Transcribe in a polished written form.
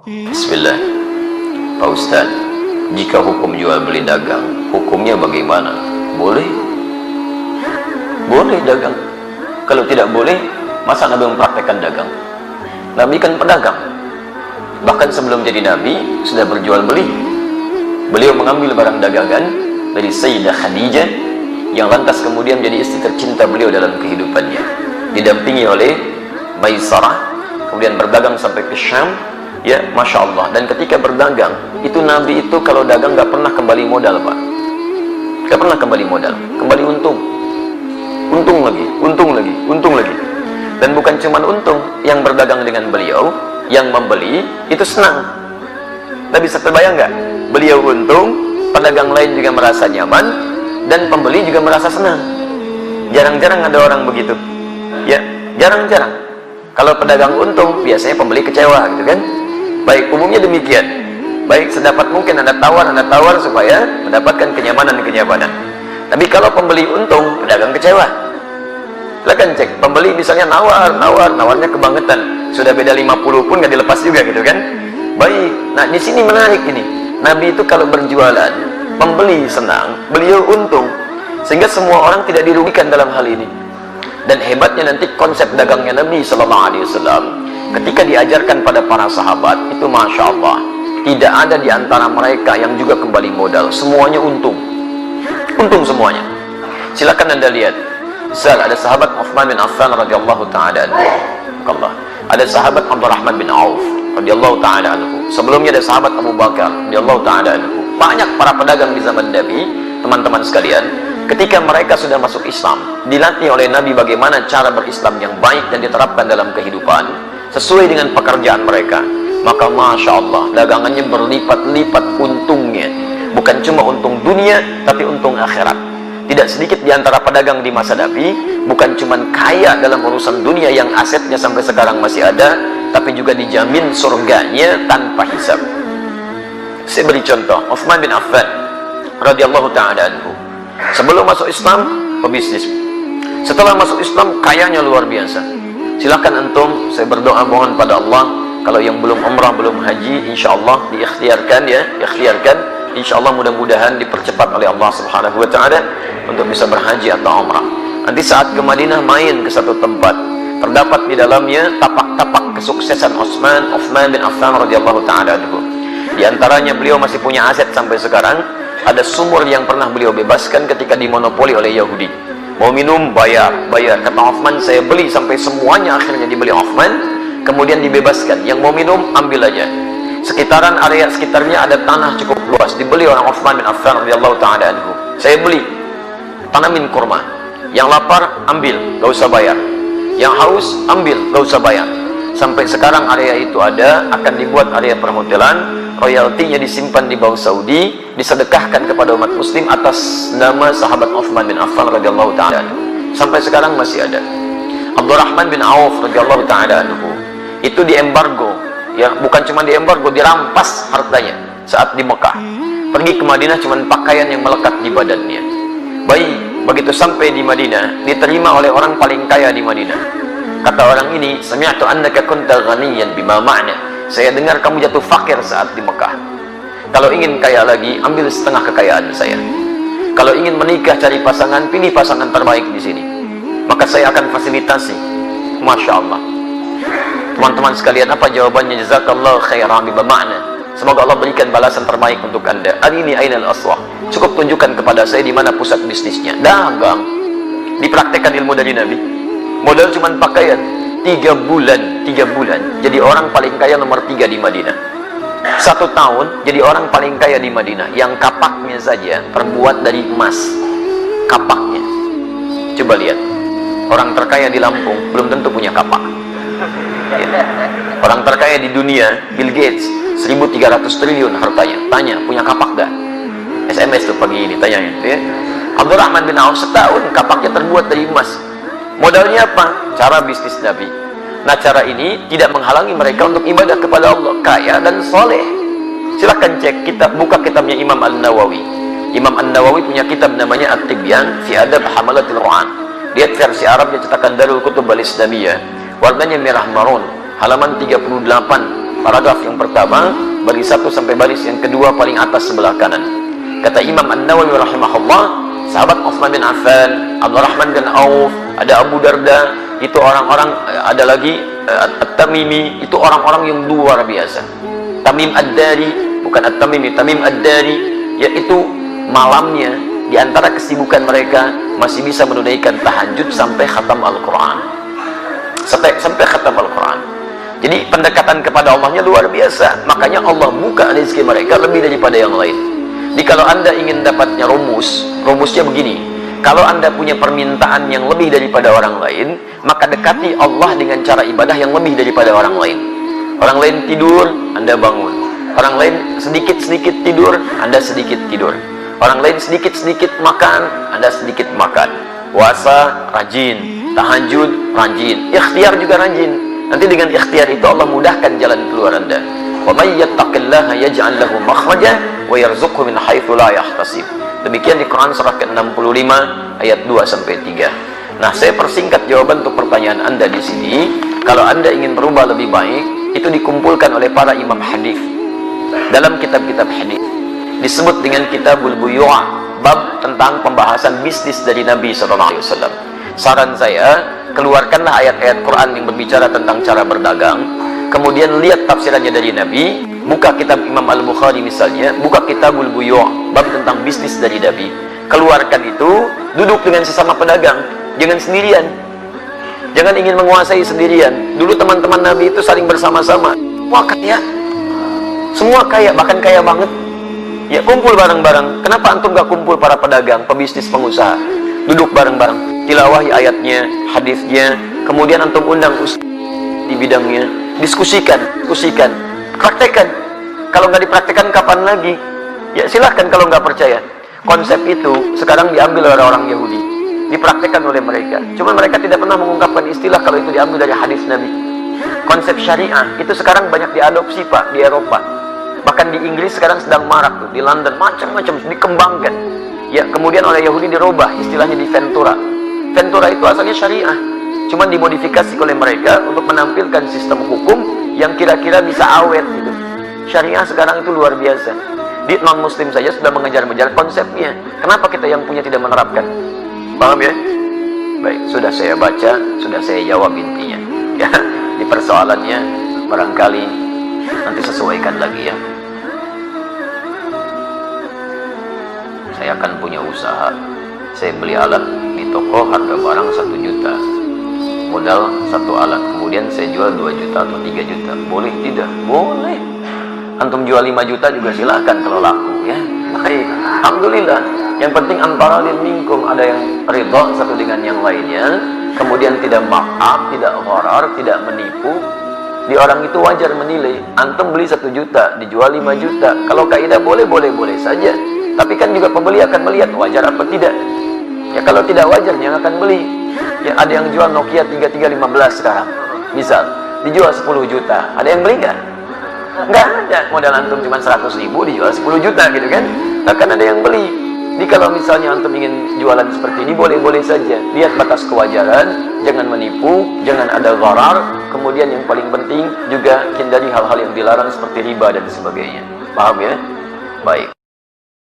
Bismillah. Pak Ustaz, jika hukum jual beli dagang, hukumnya bagaimana? Boleh? Boleh dagang. Kalau tidak boleh, masa Nabi mempraktekkan dagang? Nabi kan pedagang. Bahkan sebelum jadi Nabi, sudah berjual beli. Beliau mengambil barang dagangan dari Sayyidah Khadijah, yang lantas kemudian menjadi istri tercinta beliau dalam kehidupannya. Didampingi oleh Maisarah, kemudian berdagang sampai ke Syam. Ya, Masya Allah. Dan ketika berdagang, itu Nabi itu kalau dagang gak pernah kembali modal, Pak. Gak pernah kembali modal, kembali untung. Untung lagi, untung lagi, untung lagi. Dan bukan cuma untung, yang berdagang dengan beliau, yang membeli, itu senang. Tapi bisa terbayang gak? Beliau untung, pedagang lain juga merasa nyaman, dan pembeli juga merasa senang. Jarang-jarang ada orang begitu. Ya, jarang-jarang. Kalau pedagang untung, biasanya pembeli kecewa, gitu kan? Baik, umumnya demikian. Baik, sedapat mungkin Anda tawar supaya mendapatkan kenyamanan-kenyamanan. Tapi kalau pembeli untung, pedagang kecewa. Silakan cek, pembeli misalnya nawarnya kebangetan. Sudah beda 50 pun nggak dilepas juga, gitu kan? Baik, nah di sini menarik ini. Nabi itu kalau berjualan, pembeli senang, beliau untung. Sehingga semua orang tidak dirugikan dalam hal ini. Dan hebatnya nanti konsep dagangnya Nabi SAW ketika diajarkan pada para sahabat itu, Masya Allah, tidak ada di antara mereka yang juga kembali modal. Semuanya untung, untung semuanya. Silakan Anda lihat, ada sahabat Uthman bin Affan radhiyallahu ta'ala anhu, ada sahabat Abdurrahman bin Auf radhiyallahu ta'ala anhu, sebelumnya ada sahabat Abu Bakar radhiyallahu ta'ala anhu. Banyak para pedagang di zaman Nabi, teman-teman sekalian. Ketika mereka sudah masuk Islam, dilatih oleh Nabi bagaimana cara berislam yang baik dan diterapkan dalam kehidupan sesuai dengan pekerjaan mereka, maka Masya Allah, dagangannya berlipat-lipat untungnya. Bukan cuma untung dunia, tapi untung akhirat. Tidak sedikit di antara pedagang di masa Nabi bukan cuma kaya dalam urusan dunia yang asetnya sampai sekarang masih ada, tapi juga dijamin surganya tanpa hisab. Saya beri contoh, Uthman bin Affan radhiyallahu ta'ala anhu, sebelum masuk Islam, pebisnis. Setelah masuk Islam, kayanya luar biasa. Silakan antum, saya berdoa mohon pada Allah, kalau yang belum umrah, belum haji, insya Allah diikhtiarkan ya, ikhtiarkan. Insya Allah mudah-mudahan dipercepat oleh Allah Subhanahu Wa Taala untuk bisa berhaji atau umrah. Nanti saat ke Madinah, main ke satu tempat, terdapat di dalamnya tapak-tapak kesuksesan Uthman bin Affan radhiyallahu ta'ala anhu. Di antaranya beliau masih punya aset sampai sekarang. Ada sumur yang pernah beliau bebaskan ketika dimonopoli oleh Yahudi. Mau minum, bayar. Kata Uthman, saya beli sampai semuanya, akhirnya dibeli Uthman, kemudian dibebaskan. Yang mau minum, ambil aja. Sekitaran area sekitarnya ada tanah cukup luas, dibeli oleh Uthman bin Affan radhiyallahu ta'ala anhu. Saya beli, tanamin kurma. Yang lapar, ambil, gak usah bayar. Yang haus, ambil, gak usah bayar. Sampai sekarang area itu ada, akan dibuat area perhotelan, royaltinya disimpan di Bank Saudi, disedekahkan kepada umat muslim atas nama sahabat Uthman bin Affan radhiyallahu ta'ala anhu. Sampai sekarang masih ada. Abdurrahman bin Auf radhiyallahu ta'ala anhu itu diembargo, ya, bukan cuma diembargo, dirampas hartanya saat di Mekah. Pergi ke Madinah cuma pakaian yang melekat di badannya. Baik, begitu sampai di Madinah, diterima oleh orang paling kaya di Madinah. Kata orang ini, sami'tu annaka kunta ghaniyan bima ma'na. Saya dengar kamu jatuh fakir saat di Mekah. Kalau ingin kaya lagi, ambil setengah kekayaan saya. Kalau ingin menikah, cari pasangan, pilih pasangan terbaik di sini. Maka saya akan fasilitasi. Masya Allah. Teman-teman sekalian, apa jawabannya? Jazakallahu khairan bima ma'na. Semoga Allah berikan balasan terbaik untuk Anda. Arini ainal aswah. Cukup tunjukkan kepada saya di mana pusat bisnisnya. Dagang. Dipraktekkan ilmu dari Nabi. Modal cuma pakaian. 3 bulan jadi orang paling kaya nomor 3 di Madinah. 1 tahun jadi orang paling kaya di Madinah. Yang kapaknya saja terbuat dari emas. Kapaknya, coba lihat, orang terkaya di Lampung belum tentu punya kapak ya. Orang terkaya di dunia, Bill Gates, 1.300 triliun hartanya. Tanya, punya kapak gak? SMS tuh pagi ini tanyain ya. Abdurrahman bin Auf setahun kapaknya terbuat dari emas. Modalnya apa? Cara bisnis Nabi. Nah, cara ini tidak menghalangi mereka untuk ibadah kepada Allah, kaya dan soleh. Silahkan cek, buka kitabnya Imam An-Nawawi. Imam An-Nawawi punya kitab namanya At-Tibyan fi Adab Hamalatil Quran. Lihat versi Arab yang cetakan Darul Kutub Al-Islamiyah. Warnanya merah marun, halaman 38 Paragraf yang pertama, baris 1 sampai baris yang kedua paling atas sebelah kanan. Kata Imam An-Nawawi rahimahullah, sahabat Utsman bin Affan, Abdurrahman bin Auf, ada Abu Darda, itu orang-orang, ada lagi At-Tamimi, itu orang-orang yang luar biasa. Tamim Ad-Dari, bukan At-Tamimi, Tamim Ad-Dari, yaitu malamnya di antara kesibukan mereka masih bisa menunaikan tahajud sampai khatam Al-Quran, sampai khatam Al-Quran. Jadi pendekatan kepada Allahnya luar biasa. Makanya Allah buka rezeki mereka lebih daripada yang lain. Jadi kalau anda ingin dapatnya rumusnya begini. Kalau anda punya permintaan yang lebih daripada orang lain, maka dekati Allah dengan cara ibadah yang lebih daripada orang lain. Orang lain tidur, anda bangun. Orang lain sedikit-sedikit tidur, anda sedikit tidur. Orang lain sedikit-sedikit makan, anda sedikit makan. Puasa, rajin. Tahajud, rajin. Ikhtiar juga rajin. Nanti dengan ikhtiar itu Allah mudahkan jalan keluar anda. Wa may yattaqillaha yaj'al lahu makhraja wa yarzuqhu min haitsu la yahtasib. Demikian di Quran surah ke-65 ayat 2 sampai 3. Nah, saya persingkat jawaban untuk pertanyaan anda di sini. Kalau anda ingin berubah lebih baik, itu dikumpulkan oleh para imam hadis dalam kitab-kitab hadis. Disebut dengan Kitabul Buyu', bab tentang pembahasan bisnis dari Nabi SAW. Saran saya, keluarkanlah ayat-ayat Quran yang berbicara tentang cara berdagang, kemudian lihat tafsirannya dari Nabi, buka kitab Imam Al-Bukhari misalnya, buka Kitabul Buyu', bab tentang bisnis dari Nabi, keluarkan itu, duduk dengan sesama pedagang, jangan sendirian, jangan ingin menguasai sendirian. Dulu teman-teman Nabi itu saling bersama-sama, wah kaya, semua kaya, bahkan kaya banget, ya kumpul bareng-bareng. Kenapa antum gak kumpul para pedagang, pebisnis, pengusaha, duduk bareng-bareng, tilawahi ayatnya, hadisnya, kemudian antum undang ustaz di bidangnya, diskusikan, praktekkan. Kalau nggak dipraktekkan kapan lagi? Ya silahkan kalau nggak percaya. Konsep itu sekarang diambil oleh orang Yahudi, dipraktekkan oleh mereka. Cuma mereka tidak pernah mengungkapkan istilah kalau itu diambil dari hadis Nabi. Konsep syariah itu sekarang banyak diadopsi Pak di Eropa. Bahkan di Inggris sekarang sedang marak tuh, di London macam-macam dikembangkan. Ya kemudian oleh Yahudi dirubah istilahnya di Ventura. Ventura itu asalnya syariah, cuman dimodifikasi oleh mereka untuk menampilkan sistem hukum yang kira-kira bisa awet gitu. Syariah sekarang itu luar biasa. Di non-muslim saja sudah mengejar-ngejar konsepnya. Kenapa kita yang punya tidak menerapkan? Paham ya? Baik, sudah saya baca, sudah saya jawab intinya. Ya, di persoalannya barangkali nanti sesuaikan lagi ya. Saya akan punya usaha. Saya beli alat di toko, harga barang 1 juta, modal 1 alat, kemudian saya jual 2 juta atau 3 juta, boleh tidak? Boleh. Antum jual 5 juta juga silahkan kalau laku ya. Baik, alhamdulillah. Yang penting antara minkum, ada yang ridha satu dengan yang lainnya, kemudian tidak markup, tidak gharar, tidak menipu. Di orang itu wajar menilai. Antum beli 1 juta, dijual 5 juta, kalau kaidah boleh saja. Tapi kan juga pembeli akan melihat wajar apa tidak. Ya kalau tidak wajar yang akan beli. Ya ada yang jual Nokia 3315 sekarang, misal dijual 10 juta, ada yang beli nggak? Nggak ada. Modal antum cuma 100.000 dijual 10 juta gitu kan? Akan ada yang beli. Jadi kalau misalnya antum ingin jualan seperti ini, boleh-boleh saja. Lihat batas kewajaran, jangan menipu, jangan ada gharar. Kemudian yang paling penting juga hindari hal-hal yang dilarang seperti riba dan sebagainya. Paham ya? Baik.